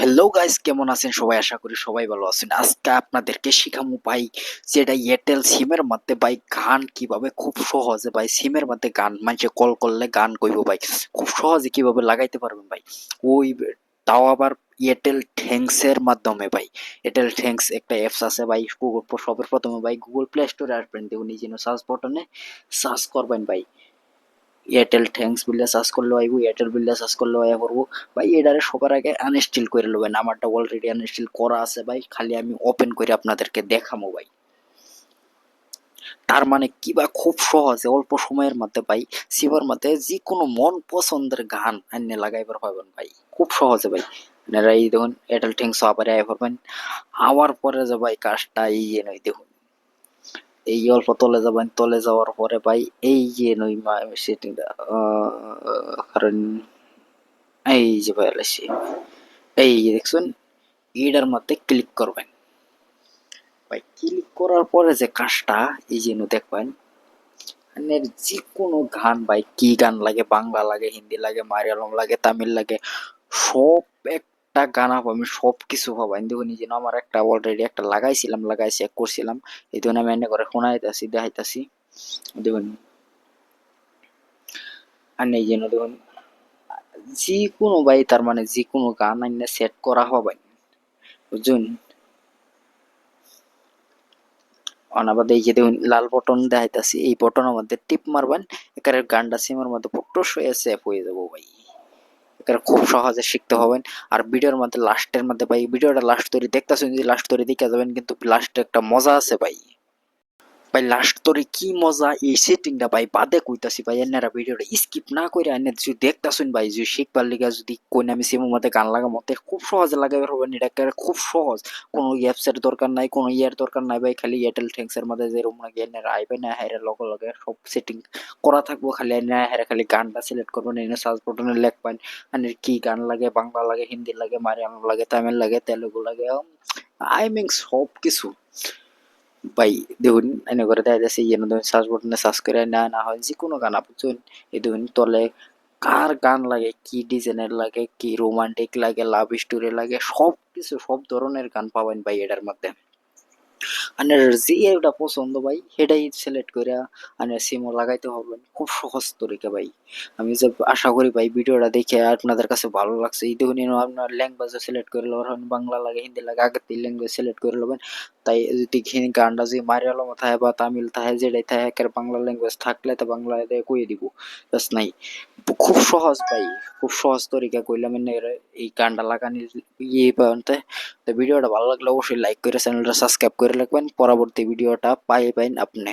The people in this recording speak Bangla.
হ্যালো গাইস, কেমন আছেন সবাই? আশা করি সবাই ভালো আছেন। আজকে আপনাদেরকে শিখামু ভাই, যেটা এয়ারটেল সিমের মধ্যে ভাই গান কিভাবে খুব সহজে ভাই সিমের মধ্যে গান মানুষে কল করলে গান কইবো ভাই খুব সহজে কিভাবে লাগাইতে পারবেন ভাই। ওই তাও আবার এয়ারটেল থ্যাঙ্কস এর মাধ্যমে ভাই। এয়ারটেল থ্যাঙ্কস একটা অ্যাপস আছে ভাই। গুগল সবার প্রথমে ভাই গুগল প্লে স্টোরে আসবেন, দেখুন এই জন্য সার্চ বাটনে সার্চ করবেন ভাই এয়ারটেল থ্যাঙ্কস বললে সার্চ করলে আইবো, এয়ারটেল বললে সার্চ করলে আয়া পড়বো ভাই। এটারে সবার আগে আনইনস্টল করে লবেন। আমারটা অলরেডি আনইনস্টল করা আছে ভাই, খালি আমি ওপেন করে আপনাদেরকে দেখামো ভাই। তার মানে কি বা খুব সহজে অল্প সময়ের মধ্যে ভাই সিমের মধ্যে যে কোনো মন পছন্দের গান আইনে লাগাইবার পাবেন ভাই খুব সহজে ভাই। আপনারা এই দেখুন এয়ারটেল থ্যাঙ্কস আবার আয়া পড়বেন, আবার পরে যে ভাই কাজটা এই যে নয় দেখুন, এই অল্প তলে যাবেন, তলে যাওয়ার পরে ভাই এই যে নই সেটিংটা কারণ এই যে ভাই এলাইছি, এই যে দেখছেন এটার মধ্যে ক্লিক করবেন ভাই। ক্লিক করার পরে যে কাজটা এই যে দেখবেন আপনার যে কোনো গান ভাই, কি গান লাগে, বাংলা লাগে, হিন্দি লাগে, মালয়ালম লাগে, তামিল লাগে, সব একটা গানা পাবেন, সব কিছু পাবেন। দেখুন এই যে আমার একটা অলরেডি একটা লাগাইছিলাম, লাগাই চেক করছিলাম, এই ধরুন আমি এনে করে শোনাইতেছি দেখাইতেছি দেখুন। আর এই জন্য দেখুন যে কোনো ভাই, তার মানে যে কোনো গান আইনে সেট করা হবে বুঝছেন। অনাবাদে এই যে দেখুন লাল বটন দেখাইতাছি, এই বটনের মধ্যে টিপ মারবেন, এখানে গানটা সিমের মধ্যে ফুটস হয়ে সেভ হয়ে যাবো ভাই। এখানে খুব সহজে শিখতে হবেন। আর ভিডিওর মধ্যে লাস্টের মধ্যে ভাই, ভিডিওটা লাস্ট তৈরি দেখতেছেন, যদি লাস্ট তৈরি দেখে যাবেন, কিন্তু লাস্টে একটা মজা আছে ভাই। ভাই লাস্ট তোরে কি মজা এই সেটিংটা ভাই বাদে কইতাছি ভাই, এনারা ভিডিওটা স্কিপ না করে এনে যদি দেখতাছেন ভাই, যদি শিখবার লিগা যদি কোন আমি সিমের মধ্যে গান লাগামো তে খুব সহজে লাগাইবার হবেন। এটা একেবারে খুব সহজ, কোনো অ্যাপস এর দরকার নাই, কোনো ইয়ার দরকার নাই ভাই। খালি এয়ারটেল থ্যাঙ্কস এর মধ্যে যেরকম নাকি এনারা আইবে না, হ্যাঁ লগে লগে সব সেটিং করা থাকবো। খালি এনে হ্যাঁ খালি গানটা সিলেক্ট করবেন, এনে সার্চ বাটনে লিখবেন মানে কি গান লাগে, বাংলা লাগে, হিন্দি লাগে, মালয়ালম লাগে, তামিল লাগে, তেলেগু লাগে, আই মিন সব কিছু ভাই। দেখুন এনে করে দেখা যাচ্ছে ইয়ে ধরুন সার্চ বাটনে সার্চ করে না না হয় যে কোনো গান বুঝছেন। এই দেখুন তলে কার গান লাগে, কি ডিজাইনের লাগে, কি রোমান্টিক লাগে, লাভ স্টোরি লাগে, সব কিছু সব ধরনের গান পাবেন ভাই এটার মধ্যে। আপনার যেটা পছন্দ ভাই সেটাই সিলেক্ট করে আপনার সিমও লাগাইতে হবে, খুব সহজ তরিকা ভাই। আমি যে আশা করি ভাই ভিডিওটা দেখে আপনাদের কাছে ভালো লাগছে। এই দেখুন আপনার ল্যাঙ্গুয়েজও সিলেক্ট করে নেবেন, বাংলা লাগে, হিন্দি লাগে, আগে থেকে ল্যাঙ্গুয়েজ সিলেক্ট করে নেবেন। তাই যদি গানটা যদি মারিয়ালম থাকে বা তামিল থাকে, যেটাই থাকে একের বাংলা ল্যাঙ্গুয়েজ থাকলে তো বাংলা কইয়ে দিব, বাস নাই। খুব সহজ ভাই, খুব সহজ তরিকা কইলাম এই গানটা লাগানোর ইয়ে পান্তে। তো ভিডিওটা ভালো লাগলে অবশ্যই লাইক করে চ্যানেলটা সাবস্ক্রাইব করে রাখবেন, পরবর্তী ভিডিওটা পাইবেন আপনি।